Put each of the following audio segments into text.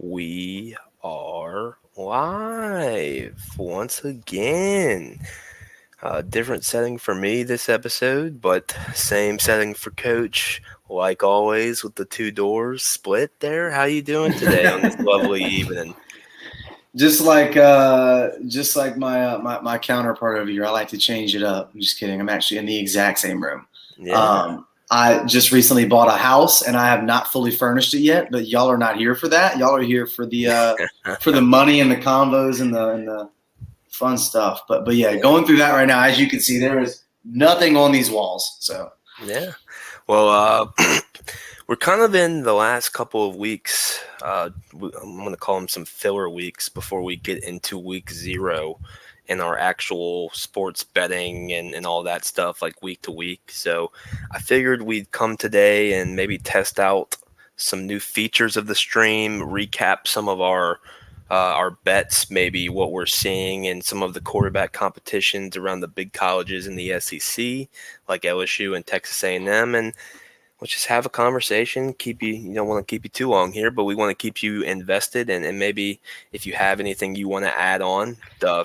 We are live once again. Different setting for me this episode, but same setting for Coach. Like always, with the two doors split there. How you doing today on this lovely evening? Just like my counterpart over here, I like to change it up. I'm just kidding. I'm actually in the exact same room. Yeah. I just recently bought a house and I have not fully furnished it yet, but y'all are not here for that. Y'all are here for the money and the combos and the fun stuff. But yeah, going through that right now, as you can see, there is nothing on these walls. So Yeah. Well, we're kind of in the last couple of weeks. I'm going to call them some filler weeks before we get into week 0 in our actual sports betting and all that stuff, like week to week. So I figured we'd come today and maybe test out some new features of the stream, recap some of our bets, maybe what we're seeing in some of the quarterback competitions around the big colleges in the SEC, like LSU and Texas A&M, and let's just have a conversation. You don't want to keep you too long here, but we want to keep you invested. And maybe if you have anything you want to add on,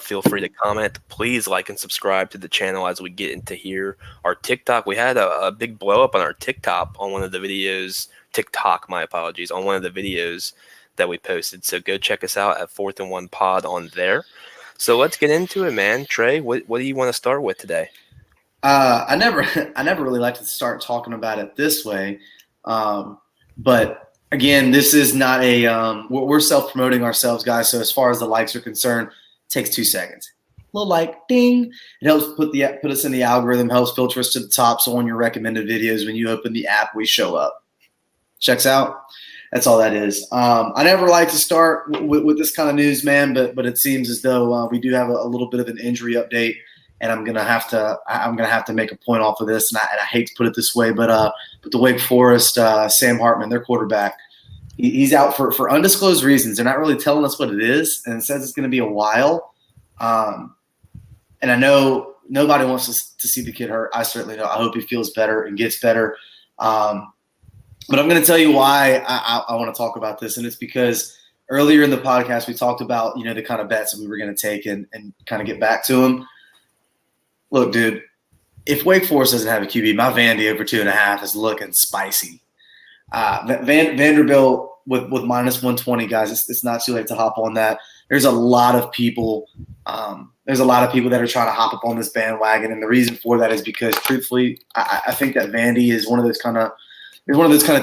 feel free to comment. Please like and subscribe to the channel as we get into here. Our TikTok, we had a big blow up on our TikTok on one of the videos. TikTok, my apologies, on one of the videos that we posted. So go check us out at 4th and 1 Pod on there. So let's get into it, man. Trey, what do you want to start with today? I never really like to start talking about it this way, but again, this is not we're self-promoting ourselves, guys. So as far as the likes are concerned, it takes 2 seconds. A little like ding. It helps put us in the algorithm, helps filter us to the top. So on your recommended videos, when you open the app, we show up. Checks out. That's all that is. I never like to start with this kind of news, man, but it seems as though we do have a little bit of an injury update. And I'm gonna have to make a point off of this, and I hate to put it this way, but the Wake Forest Sam Hartman, their quarterback, he's out for undisclosed reasons. They're not really telling us what it is, and it says it's going to be a while. And I know nobody wants to see the kid hurt. I certainly don't. I hope he feels better and gets better. But I'm going to tell you why I want to talk about this, and it's because earlier in the podcast we talked about the kind of bets that we were going to take and kind of get back to them. Look, dude, if Wake Forest doesn't have a QB, my Vandy over 2.5 is looking spicy. Vanderbilt with minus 120, guys, it's not too late to hop on that. There's a lot of people. There's a lot of people that are trying to hop up on this bandwagon, and the reason for that is because, truthfully, I think that Vandy is one of those kind of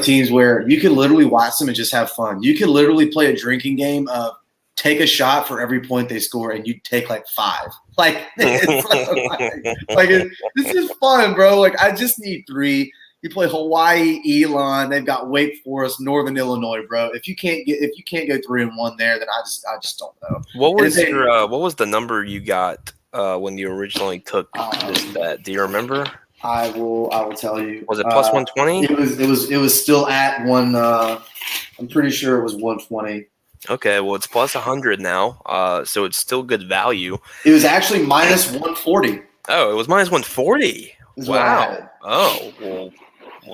teams where you can literally watch them and just have fun. You can literally play a drinking game of take a shot for every point they score, and you take like 5. This is fun, bro. Like, I just need 3. You play Hawaii, Elon. They've got Wake Forest, Northern Illinois, bro. If you can't go 3-1 there, then I just don't know. What was the number you got when you originally took this bet? Do you remember? I will tell you. Was it plus 120? It was still at one. I'm pretty sure it was 120. Okay, well, it's plus 100 now, so it's still good value. It was actually minus 140. Oh, it was minus 140. Wow. Oh, well,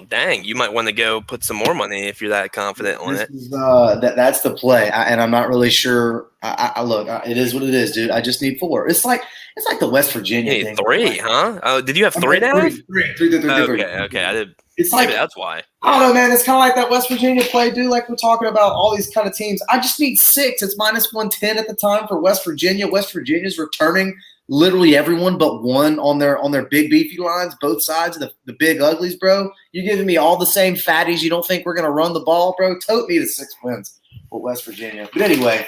dang. You might want to go put some more money if you're that confident on it. That's the play, and I'm not really sure. Look, it is what it is, dude. I just need 4. It's like the West Virginia you thing. 3, huh? Oh, did you have 3 now? Three. Okay. I did. It's maybe like, that's why. I don't know, man. It's kind of like that West Virginia play, dude. Like we're talking about all these kind of teams. I just need 6. It's minus 110 at the time for West Virginia. West Virginia's returning literally everyone but one on their big beefy lines, both sides of the big uglies, bro. You're giving me all the same fatties. You don't think we're gonna run the ball, bro? Tote me to 6 wins for West Virginia. But anyway,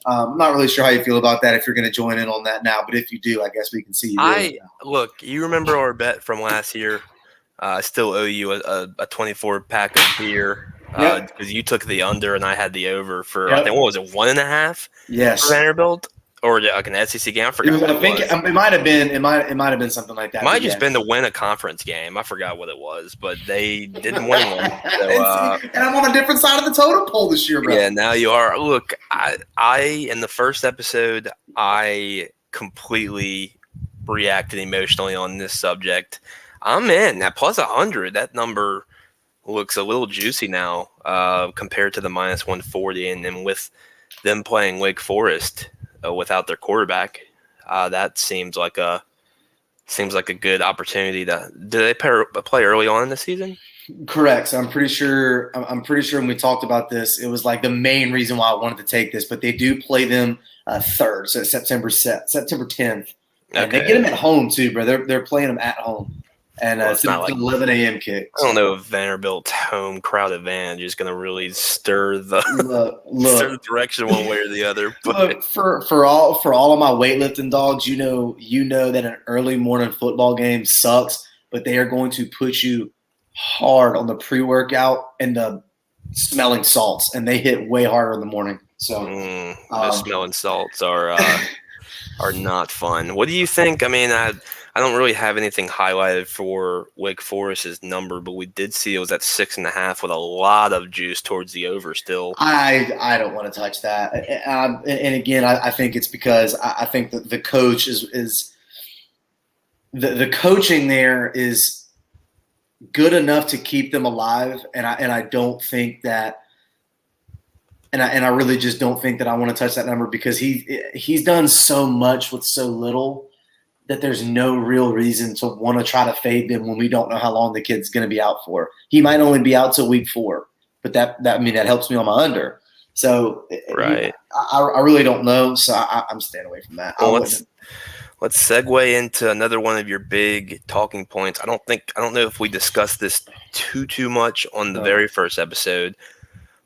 I'm not really sure how you feel about that if you're going to join in on that now. But if you do, I guess we can see you. Look, you remember our bet from last year? I still owe you a 24-pack of beer because you took the under and I had the over for, I think, what was it, 1.5? Yes. For Vanderbilt? Or like an SEC game? I forgot what it was. It might have been something like that. It might have just been to win a conference game. I forgot what it was, but they didn't win one. So, and I'm on a different side of the totem pole this year, bro. Yeah, now you are. Look, I in the first episode, I completely reacted emotionally on this subject. I'm in at plus 100. That number looks a little juicy now compared to the minus 140, and then with them playing Wake Forest without their quarterback, that seems like a good opportunity to. Do they play early on in the season? Correct. So I'm pretty sure. I'm pretty sure when we talked about this, it was like the main reason why I wanted to take this. But they do play them third, so September 10th, and they get Okay. them at home too, bro. They're playing them at home, and Well, it's it's an not like 11 a.m. kick. I don't So know if Vanderbilt's home crowd advantage is going to really stir the stir the look, direction one way or the other. But look for all of my weightlifting dogs. You know that an early morning football game sucks, but they are going to put you hard on the pre-workout and the smelling salts, and they hit way harder in the morning. So, the um, smelling salts are not fun. What do you think? I mean, I don't really have anything highlighted for Wake Forest's number, but we did see it was at 6.5 with a lot of juice towards the over still. I don't want to touch that. And again, I think it's because I think that the coach is the coaching there is good enough to keep them alive, and I don't think that. And I really just don't think that I want to touch that number because he's done so much with so little that there's no real reason to want to try to fade them when we don't know how long the kid's going to be out for. He might only be out till week 4, but that I mean that helps me on my under. So Right. I really don't know. So I'm staying away from that. I Well, wouldn't. let's segue into another one of your big talking points. I don't know if we discussed this too much on the No. very first episode,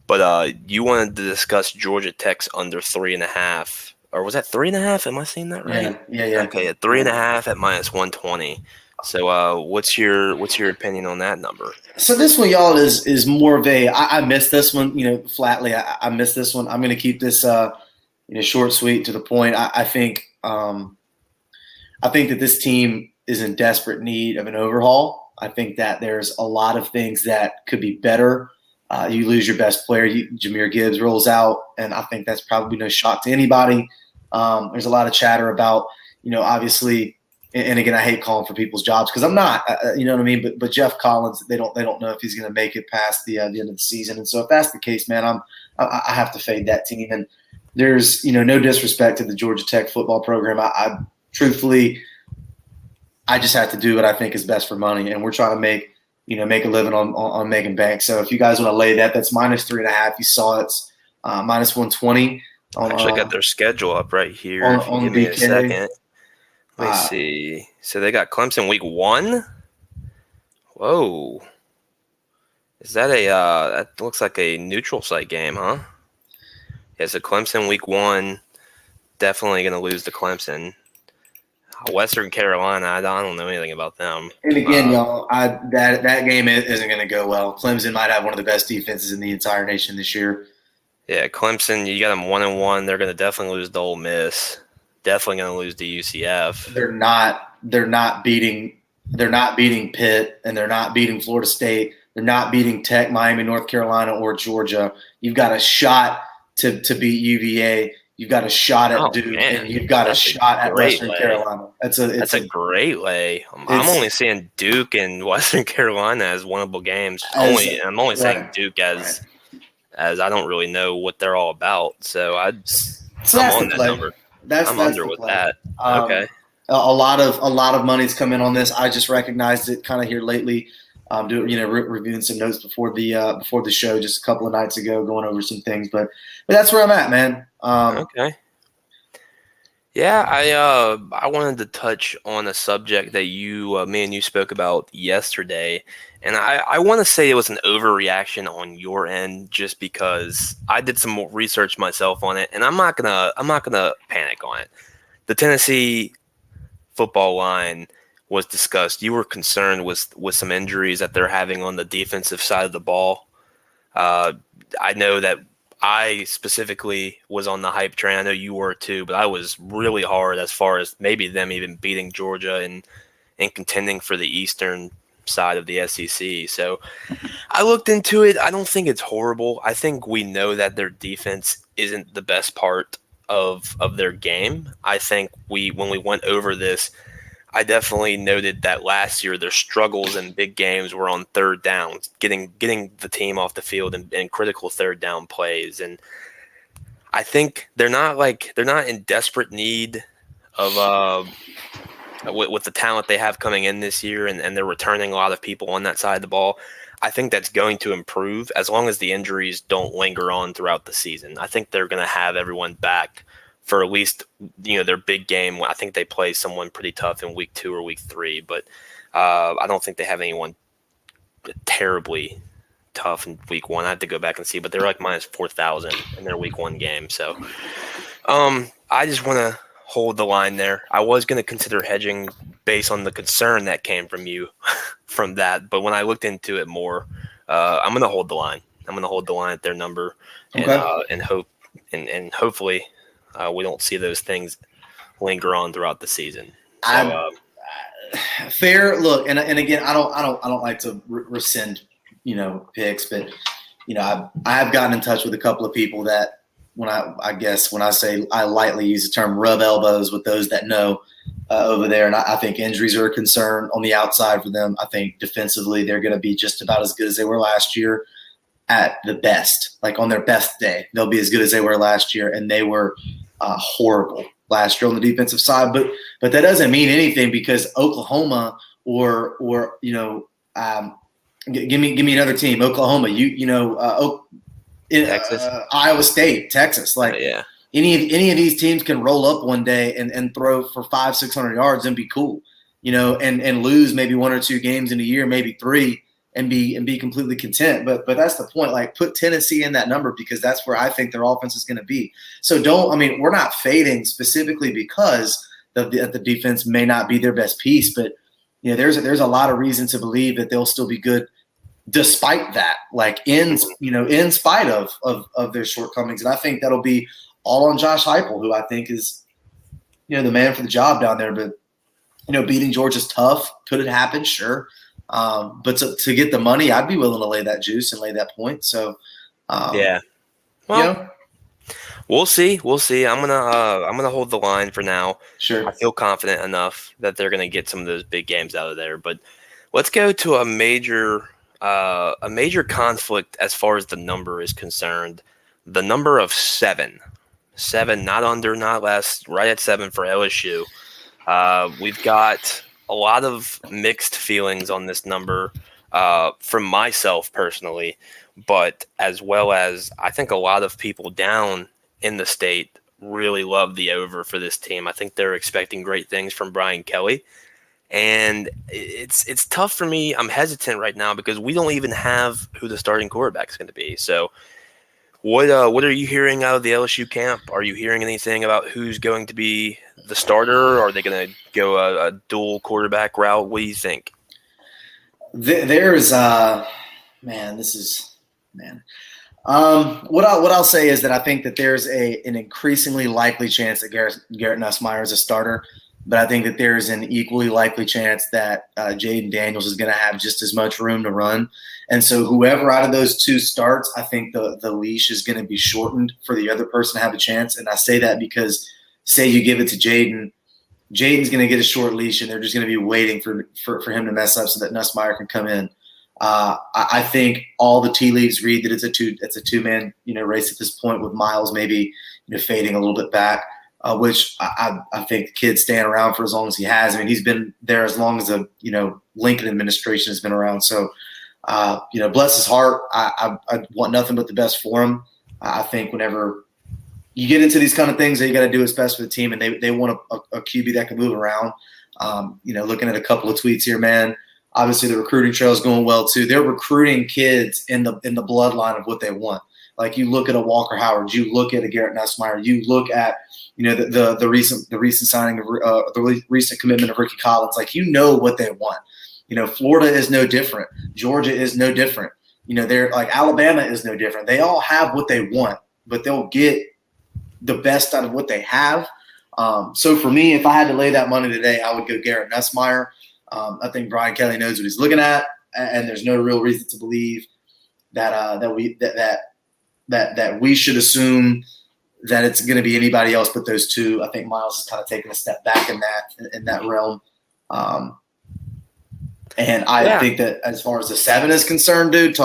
but you wanted to discuss Georgia Tech's under 3.5, or was that 3.5? Am I saying that right? Yeah. Okay, at 3.5 at minus 120. So, what's your opinion on that number? So this one, y'all, is more of a. I missed this one. Flatly, I missed this one. I'm going to keep this short, sweet, to the point. I think that this team is in desperate need of an overhaul. I think that there's a lot of things that could be better. You lose your best player, Jahmyr Gibbs rolls out, and I think that's probably no shock to anybody. There's a lot of chatter about, obviously, and again, I hate calling for people's jobs because I'm not, you know what I mean. But Jeff Collins, they don't know if he's going to make it past the end of the season, and so if that's the case, man, I have to fade that team. And there's no disrespect to the Georgia Tech football program. I truthfully, I just have to do what I think is best for money, and we're trying to make a living on making bank. So if you guys want to lay that, that's minus 3.5. You saw it's minus 120 I on actually got their schedule up right here. on, If you on give me a BK. second, let me see. So they got Clemson week 1. Whoa, is that a that looks like a neutral site game, huh? Yeah, so Clemson week 1, definitely going to lose to Clemson. Western Carolina, I don't know anything about them. And again, y'all, that game isn't going to go well. Clemson might have one of the best defenses in the entire nation this year. Yeah, Clemson, you got them 1-1. They're going to definitely lose to Ole Miss. Definitely going to lose to UCF. They're not beating Pitt, and they're not beating Florida State. They're not beating Tech, Miami, North Carolina, or Georgia. You've got a shot to beat UVA. You've got a shot at Duke, Man, and you've got a shot at Western lay. Carolina. That's a great lay. I'm only seeing Duke and Western Carolina as winnable games. I'm only saying Duke as I don't really know what they're all about. So I'm on that number. I'm under with that. Okay. A lot of money's come in on this. I just recognized it kind of here lately. Reviewing some notes before the show just a couple of nights ago, going over some things. But that's where I'm at, man. Okay. Yeah, I wanted to touch on a subject that me and you spoke about yesterday, and I want to say it was an overreaction on your end just because I did some more research myself on it, and I'm not gonna panic on it. The Tennessee football line was discussed. You were concerned with some injuries that they're having on the defensive side of the ball. I know that I specifically was on the hype train. I know you were too, but I was really hard as far as maybe them even beating Georgia and contending for the eastern side of the SEC. So I looked into it. I don't think it's horrible. I think we know that their defense isn't the best part of their game. I think when we went over this, I definitely noted that last year their struggles in big games were on third downs, getting the team off the field in critical third down plays. And I think they're not in desperate need of with the talent they have coming in this year, and they're returning a lot of people on that side of the ball. I think that's going to improve as long as the injuries don't linger on throughout the season. I think they're going to have everyone back for at least their big game. I think they play someone pretty tough in week 2 or week 3, but I don't think they have anyone terribly tough in week 1. I have to go back and see, but they're like minus 4,000 in their week 1 game. So I just want to hold the line there. I was going to consider hedging based on the concern that came from you from that, but when I looked into it more, I'm going to hold the line. I'm going to hold the line at their number, and hope and hopefully we don't see those things linger on throughout the season. So fair look, and again, I don't like to rescind picks, but I have gotten in touch with a couple of people that when I say I lightly use the term rub elbows with those that know over there, and I think injuries are a concern on the outside for them. I think defensively they're going to be just about as good as they were last year at the best. Like on their best day, they'll be as good as they were last year, and they were horrible last year on the defensive side. But that doesn't mean anything because Oklahoma or give me another team, Oklahoma, Texas, Iowa State, Texas, yeah. Any of these teams can roll up one day and throw for 500-600 yards and be cool, and lose maybe 1 or 2 games in a year, maybe 3, and be completely content. But that's the point. Like, put Tennessee in that number because that's where I think their offense is going to be. So we're not fading specifically because the defense may not be their best piece, but there's a lot of reason to believe that they'll still be good despite that, like in spite of their shortcomings. And I think that'll be all on Josh Heupel, who I think is, the man for the job down there. But, beating Georgia's tough. Could it happen? Sure. But to get the money, I'd be willing to lay that juice and lay that point. So, yeah. Well, we'll see. We'll see. I'm gonna hold the line for now. Sure. I feel confident enough that they're gonna get some of those big games out of there. But let's go to a major conflict as far as the number is concerned. The number of 7, not under, not less, right at 7 for LSU. We've got a lot of mixed feelings on this number from myself personally, but as well as I think a lot of people down in the state really love the over for this team. I think they're expecting great things from Brian Kelly. And it's tough for me. I'm hesitant right now because we don't even have who the starting quarterback is going to be. So what are you hearing out of the LSU camp? Are you hearing anything about who's going to be the starter? Are they going to go a dual quarterback route? What do you think? There's What I'll say is that I think that there's an increasingly likely chance that Garrett Nussmeier is a starter. But I think that there's an equally likely chance that Jaden Daniels is going to have just as much room to run. And so whoever out of those 2 starts, I think the leash is going to be shortened for the other person to have a chance. And I say that because say you give it to Jaden, Jaden's going to get a short leash and they're just going to be waiting for him to mess up so that Nussmeier can come in. I think all the tea leaves read that it's a 2-man race at this point with Miles maybe fading a little bit back. Which I think the kid's staying around for as long as he has. I mean, he's been there as long as the Lincoln administration has been around. So, bless his heart. I want nothing but the best for him. I think whenever you get into these kind of things, that you got to do what's best for the team, and they want a QB that can move around. Looking at a couple of tweets here, man. Obviously, the recruiting trail is going well too. They're recruiting kids in the bloodline of what they want. Like you look at a Walker Howard, you look at a Garrett Nussmeier, you look at the recent signing of the recent commitment of Ricky Collins. Like what they want. Florida is no different. Georgia is no different. They're like Alabama is no different. They all have what they want, but they'll get the best out of what they have. So for me, if I had to lay that money today, I would go Garrett Nussmeier. I think Brian Kelly knows what he's looking at, and there's no real reason to believe that we should assume that it's going to be anybody else but those 2. I think Miles is kind of taking a step back in that realm. And I Yeah. think that as far as the 7 is concerned, dude,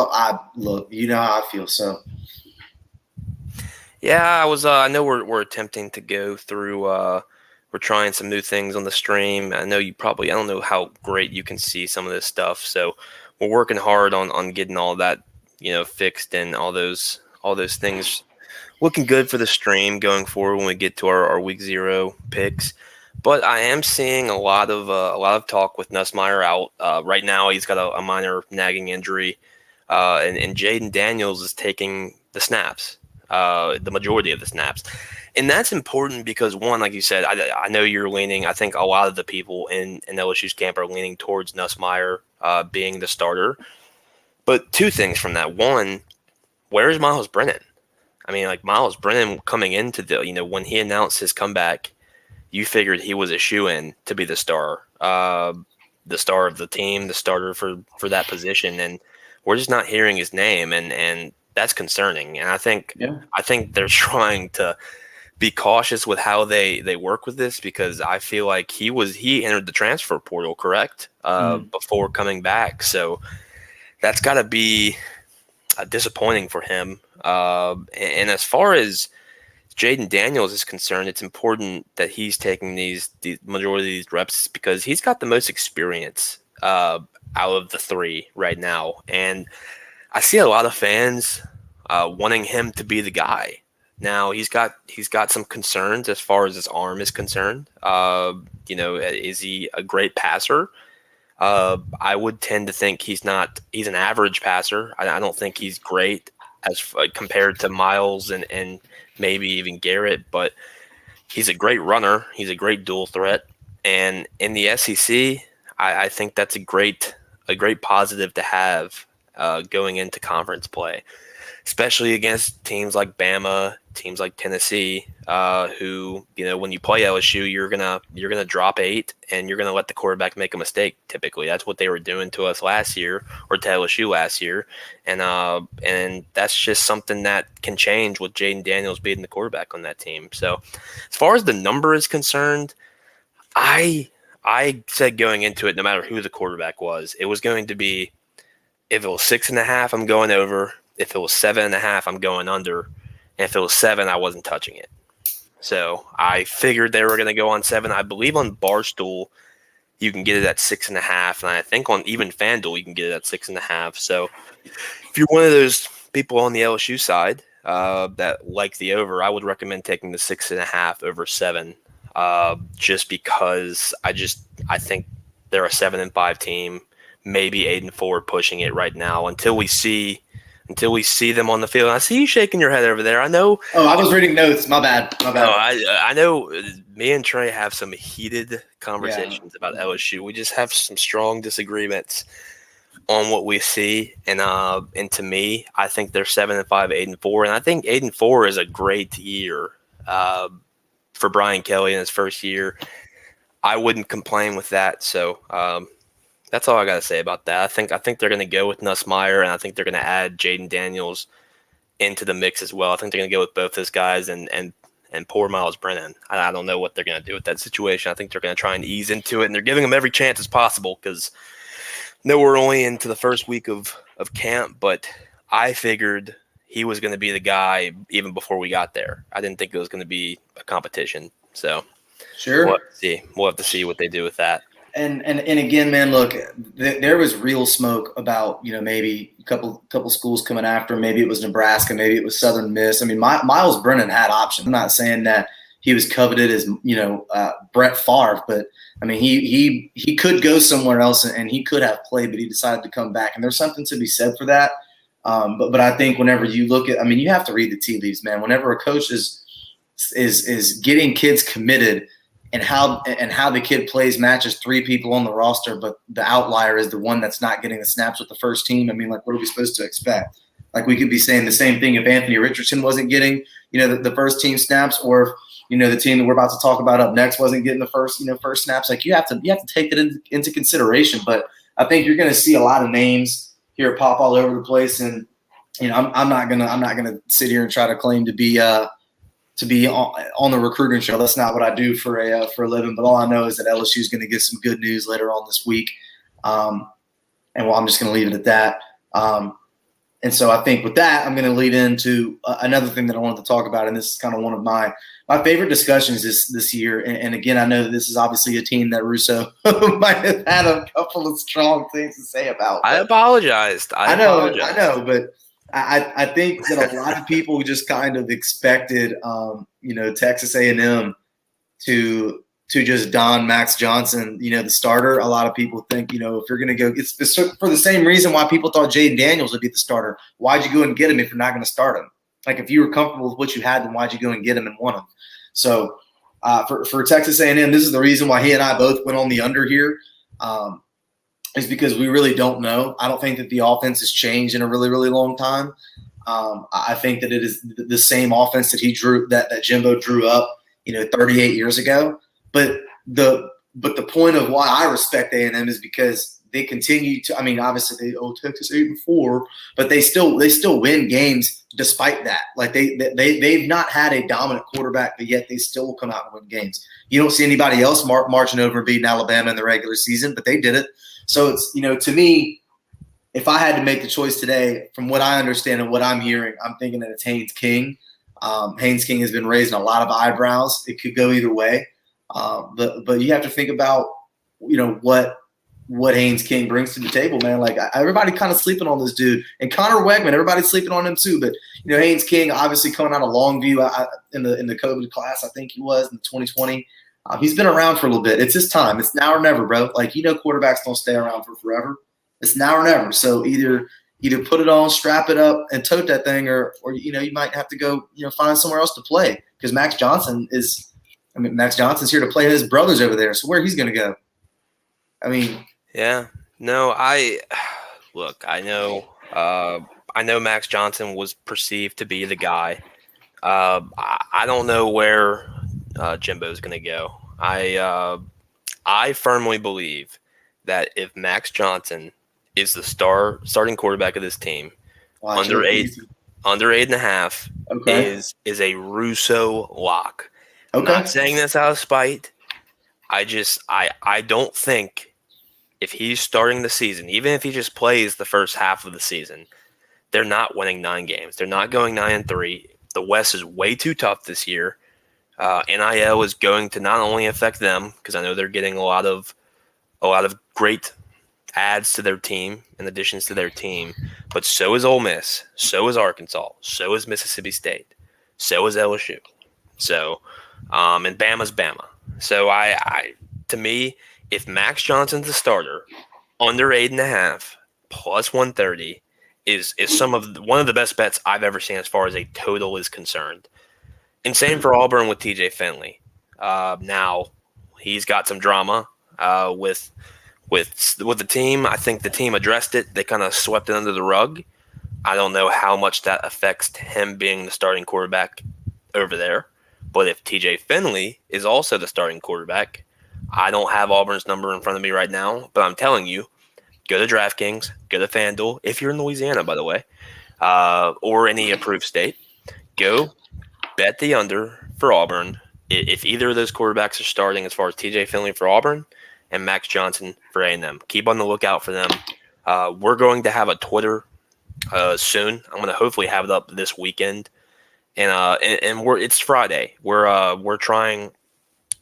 look, you know how I feel. So Yeah, I was. I know we're attempting to go through. We're trying some new things on the stream. I know you probably. I don't know how great you can see some of this stuff. So we're working hard on getting all that fixed and all those things looking good for the stream going forward when we get to our week 0 picks. But I am seeing a lot of talk with Nussmeier out right now. He's got a minor nagging injury, and Jaden Daniels is taking the snaps, the majority of the snaps, and that's important because one, like you said, I know you're leaning. I think a lot of the people in LSU's camp are leaning towards Nussmeier being the starter. But two things from that: one, where's Miles Brennan? I mean, like Miles Brennan coming into when he announced his comeback, you figured he was a shoe-in to be the star of the team, the starter for that position, and we're just not hearing his name, and that's concerning. And I think yeah, I think they're trying to be cautious with how they work with this because I feel like he entered the transfer portal, correct, before coming back, so that's got to be disappointing for him. And as far as Jaden Daniels is concerned, it's important that he's taking the majority of these reps because he's got the most experience out of the three right now, and I see a lot of fans wanting him to be the guy. Now he's got some concerns as far as his arm is concerned. Is he a great passer? I would tend to think he's not. He's an average passer. I don't think he's great as compared to Miles and maybe even Garrett, but he's a great runner. He's a great dual threat, and in the SEC, I think that's a great positive to have going into conference play, especially against teams like Bama, teams like Tennessee, who when you play LSU, you're gonna drop 8 and you're gonna let the quarterback make a mistake. Typically, that's what they were doing to us last year or to LSU last year, and that's just something that can change with Jaden Daniels being the quarterback on that team. So, as far as the number is concerned, I said going into it, no matter who the quarterback was, it was going to be if it was 6.5, I'm going over. If it was 7.5, I'm going under. And if it was 7, I wasn't touching it. So I figured they were going to go on 7. I believe on Barstool you can get it at 6.5, and I think on even FanDuel you can get it at 6.5. So if you're one of those people on the LSU side that like the over, I would recommend taking the 6.5 over 7, just because I think they're a 7-5 team, maybe 8-4 pushing it right now until we see them on the field. I see you shaking your head over there. I know. Oh, I was reading notes. My bad. My No, bad. I know. Me and Trey have some heated conversations Yeah. about LSU. We just have some strong disagreements on what we see, and to me, I think they're 7-5, 8-4, and I think 8-4 is a great year uh, for Brian Kelly in his first year. I wouldn't complain with that. So that's all I got to say about that. I think they're going to go with Nussmeier, and I think they're going to add Jaden Daniels into the mix as well. I think they're going to go with both those guys and poor Miles Brennan. I don't know what they're going to do with that situation. I think they're going to try and ease into it, and they're giving him every chance as possible because no, we're only into the first week of camp, but I figured he was going to be the guy even before we got there. I didn't think it was going to be a competition. So we'll Sure. have to see. We'll have to see what they do with that. And again, man, look, there was real smoke about maybe a couple schools coming after him. Maybe it was Nebraska, maybe it was Southern Miss. I mean, Miles Brennan had options. I'm not saying that he was coveted as Brett Favre, but I mean he could go somewhere else and he could have played, but he decided to come back. And there's something to be said for that. But I think whenever you look at, I mean, you have to read the tea leaves, man. Whenever a coach is getting kids committed. And how the kid plays matches 3 people on the roster, but the outlier is the one that's not getting the snaps with the first team. I mean, like, what are we supposed to expect? Like, we could be saying the same thing if Anthony Richardson wasn't getting, the first team snaps, or if, the team that we're about to talk about up next wasn't getting the first snaps. Like, you have to take it into consideration. But I think you're going to see a lot of names here pop all over the place, and I'm not gonna sit here and try to claim to be to be on the recruiting show. That's not what I do for a living. But all I know is that LSU is going to get some good news later on this week. And I'm just going to leave it at that. And so I think with that, I'm going to lead into another thing that I wanted to talk about, and this is kind of one of my favorite discussions this year. And again, I know that this is obviously a team that Russo might have had a couple of strong things to say about. I apologized. I know, but I think that a lot of people just kind of expected, Texas A&M to just don Max Johnson, the starter. A lot of people think, if you're going to go, it's for the same reason why people thought Jaden Daniels would be the starter. Why'd you go and get him if you're not going to start him? Like, if you were comfortable with what you had, then why'd you go and get him and want him? So for Texas A&M, this is the reason why he and I both went on the under here, is because we really don't know. I don't think that the offense has changed in a really, really long time. I think that it is the same offense that that Jimbo drew up, 38 years ago. But the point of why I respect A&M is because they continue to. I mean, obviously Texas 8-4, but they still win games despite that. Like they've not had a dominant quarterback, but yet they still will come out and win games. You don't see anybody else marching over and beating Alabama in the regular season, but they did it. So it's to me, if I had to make the choice today, from what I understand and what I'm hearing, I'm thinking that it's Haynes King. Haynes King has been raising a lot of eyebrows. It could go either way. But you have to think about, what Haynes King brings to the table, man. Like, everybody kind of sleeping on this dude, and Connor Wegman, everybody's sleeping on him too. But Haynes King, obviously coming out of Longview in the COVID class, I think he was in 2020. He's been around for a little bit. It's his time. It's now or never, bro. Like, quarterbacks don't stay around for forever. It's now or never. So either put it on, strap it up, and tote that thing, or you might have to go find somewhere else to play, because Max Johnson's here to play his brothers over there. So where he's going to go? I mean, yeah, no, I know Max Johnson was perceived to be the guy. I don't know where Jimbo's going to go. I firmly believe that if Max Johnson is the starting quarterback of this team, under 8.5 is a Russo lock. Okay. I'm not saying this out of spite. I don't think if he's starting the season, even if he just plays the first half of the season, they're not winning 9 games. They're not going 9-3. The West is way too tough this year. NIL is going to not only affect them, because I know they're getting a lot of great adds to their team and additions to their team, but so is Ole Miss, so is Arkansas, so is Mississippi State, so is LSU. So, and Bama's Bama. So to me, if Max Johnson's the starter, under 8.5 plus 130 is one of the best bets I've ever seen as far as a total is concerned. And same for Auburn with TJ Finley. Now he's got some drama with the team. I think the team addressed it. They kind of swept it under the rug. I don't know how much that affects him being the starting quarterback over there. But if TJ Finley is also the starting quarterback, I don't have Auburn's number in front of me right now, but I'm telling you, go to DraftKings, go to FanDuel, if you're in Louisiana, by the way, or any approved state, go bet the under for Auburn. If either of those quarterbacks are starting, as far as TJ Finley for Auburn and Max Johnson for A&M, keep on the lookout for them. We're going to have a Twitter soon. I'm going to hopefully have it up this weekend. And it's Friday. We're trying.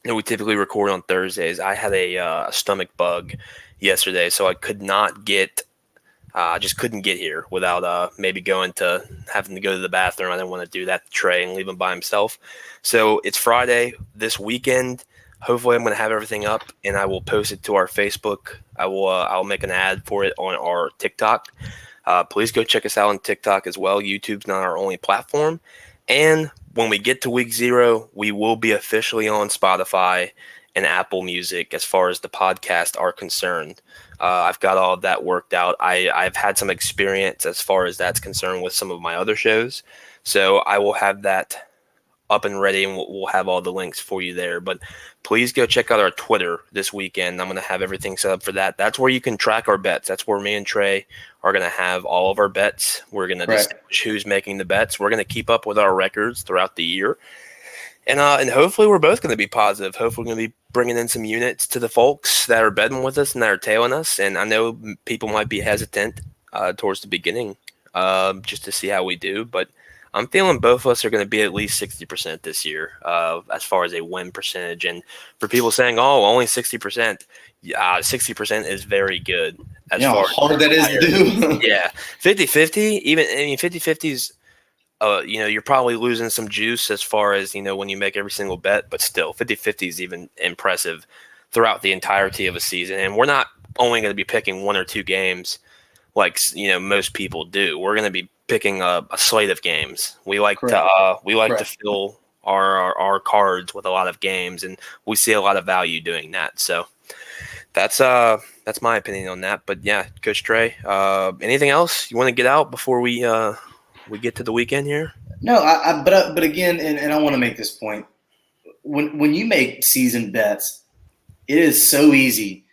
We typically record on Thursdays. I had a stomach bug yesterday, so I could not get. I just couldn't get here without maybe having to go to the bathroom. I didn't want to do that to Trey and leave him by himself. So it's Friday this weekend. Hopefully, I'm going to have everything up, and I will post it to our Facebook. I'll make an ad for it on our TikTok. Please go check us out on TikTok as well. YouTube's not our only platform. And when we get to week 0, we will be officially on Spotify and Apple Music as far as the podcast are concerned. I've got all of that worked out. I've had some experience as far as that's concerned with some of my other shows. So I will have that up and ready, and we'll have all the links for you there. But please go check out our Twitter this weekend. I'm going to have everything set up for that. That's where you can track our bets. That's where me and Trey are going to have all of our bets. We're going to distinguish who's making the bets. We're going to keep up with our records throughout the year. And hopefully we're both going to be positive. Hopefully we're going to be bringing in some units to the folks that are betting with us and that are tailing us. And I know people might be hesitant towards the beginning just to see how we do. But I'm feeling both of us are going to be at least 60% this year as far as a win percentage. And for people saying, oh, only 60%, 60% is very good as Yeah, far how hard as that is to do. yeah, 50-50, even, I mean, 50-50 is you're probably losing some juice as far as, when you make every single bet, but still 50-50 is even impressive throughout the entirety of a season. And we're not only going to be picking one or two games like, most people do. We're going to be picking a slate of games. We like to, Correct. Correct. Fill our cards with a lot of games, and we see a lot of value doing that. So that's my opinion on that. But yeah, Coach Trey, anything else you want to get out before we get to the weekend here? No, but again, and I want to make this point. When you make season bets, it is so easy.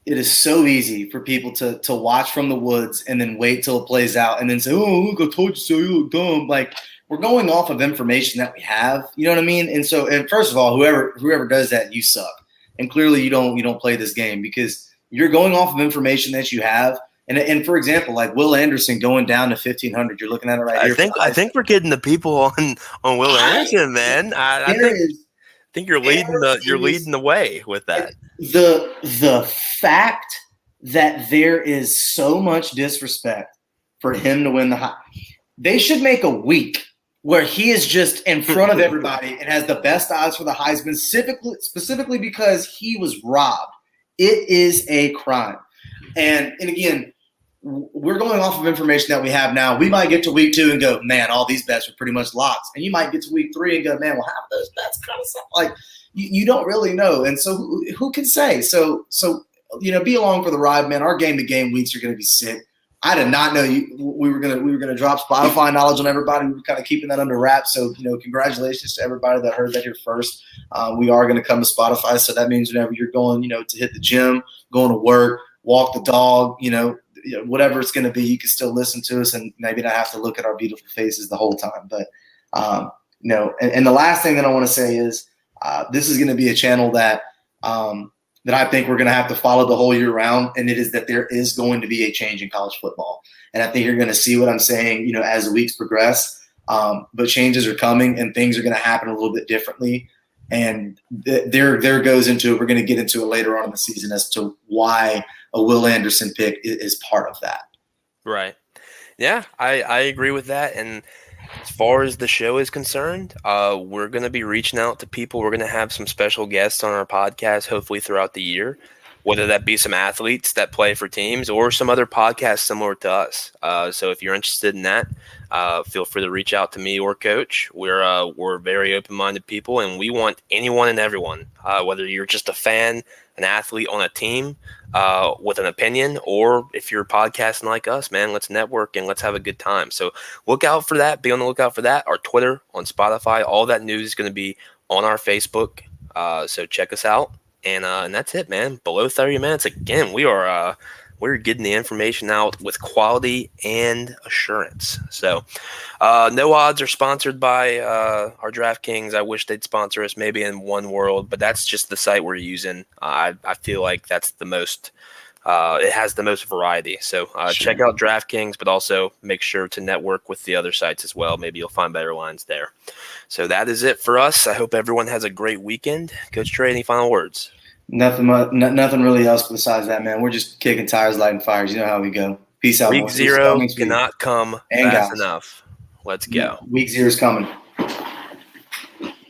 It is so easy for people to watch from the woods and then wait till it plays out and then say, "Oh, look, I told you so. You look dumb." Like, we're going off of information that we have. You know what I mean? And first of all, whoever does that, you suck. And clearly, you don't play this game because you're going off of information that you have. And for example, like Will Anderson going down to 1,500, you're looking at it right here. I think we're getting the people on Will Anderson, man. I think you're leading the way with that. The fact that there is so much disrespect for him to win they should make a week where he is just in front of everybody and has the best odds for the Heisman, specifically because he was robbed. It is a crime. And again, we're going off of information that we have now. We might get to week 2 and go, man, all these bets are pretty much locks. And you might get to week 3 and go, man, well, half those bets kind of sound like you don't really know. And so who can say? So be along for the ride, man. Our game-to-game weeks are going to be sick. I did not know we were gonna drop Spotify knowledge on everybody. We were kind of keeping that under wraps. So congratulations to everybody that heard that here first. We are going to come to Spotify, so that means whenever you're going, to hit the gym, going to work, walk the dog, whatever it's going to be, you can still listen to us and maybe not have to look at our beautiful faces the whole time. But and the last thing that I want to say is this is going to be a channel that I think we're going to have to follow the whole year round, and it is that there is going to be a change in college football. And I think you're going to see what I'm saying, as the weeks progress. But changes are coming, and things are going to happen a little bit differently. And there goes into it. We're going to get into it later on in the season as to why a Will Anderson pick is part of that. Right. Yeah, I agree with that. And as far as the show is concerned, we're going to be reaching out to people. We're going to have some special guests on our podcast, hopefully throughout the year, whether that be some athletes that play for teams or some other podcasts similar to us. So if you're interested in that, feel free to reach out to me or Coach. We're very open-minded people, and we want anyone and everyone, whether you're just a fan, an athlete on a team with an opinion, or if you're podcasting like us, man, let's network and let's have a good time. So look out for that. Be on the lookout for that. Our Twitter, on Spotify, all that news is going to be on our Facebook. So check us out. And that's it, man. Below 30 minutes. Again, we're getting the information out with quality and assurance. So No Odds are sponsored by our DraftKings. I wish they'd sponsor us maybe in one world, but that's just the site we're using. I feel like that's the most it has the most variety. So check out DraftKings, but also make sure to network with the other sites as well. Maybe you'll find better lines there. So that is it for us. I hope everyone has a great weekend. Coach Trey, any final words? Nothing really else besides that, man. We're just kicking tires, lighting fires. You know how we go. Peace out. Week 0 cannot come fast enough. Let's go. Week 0 is coming.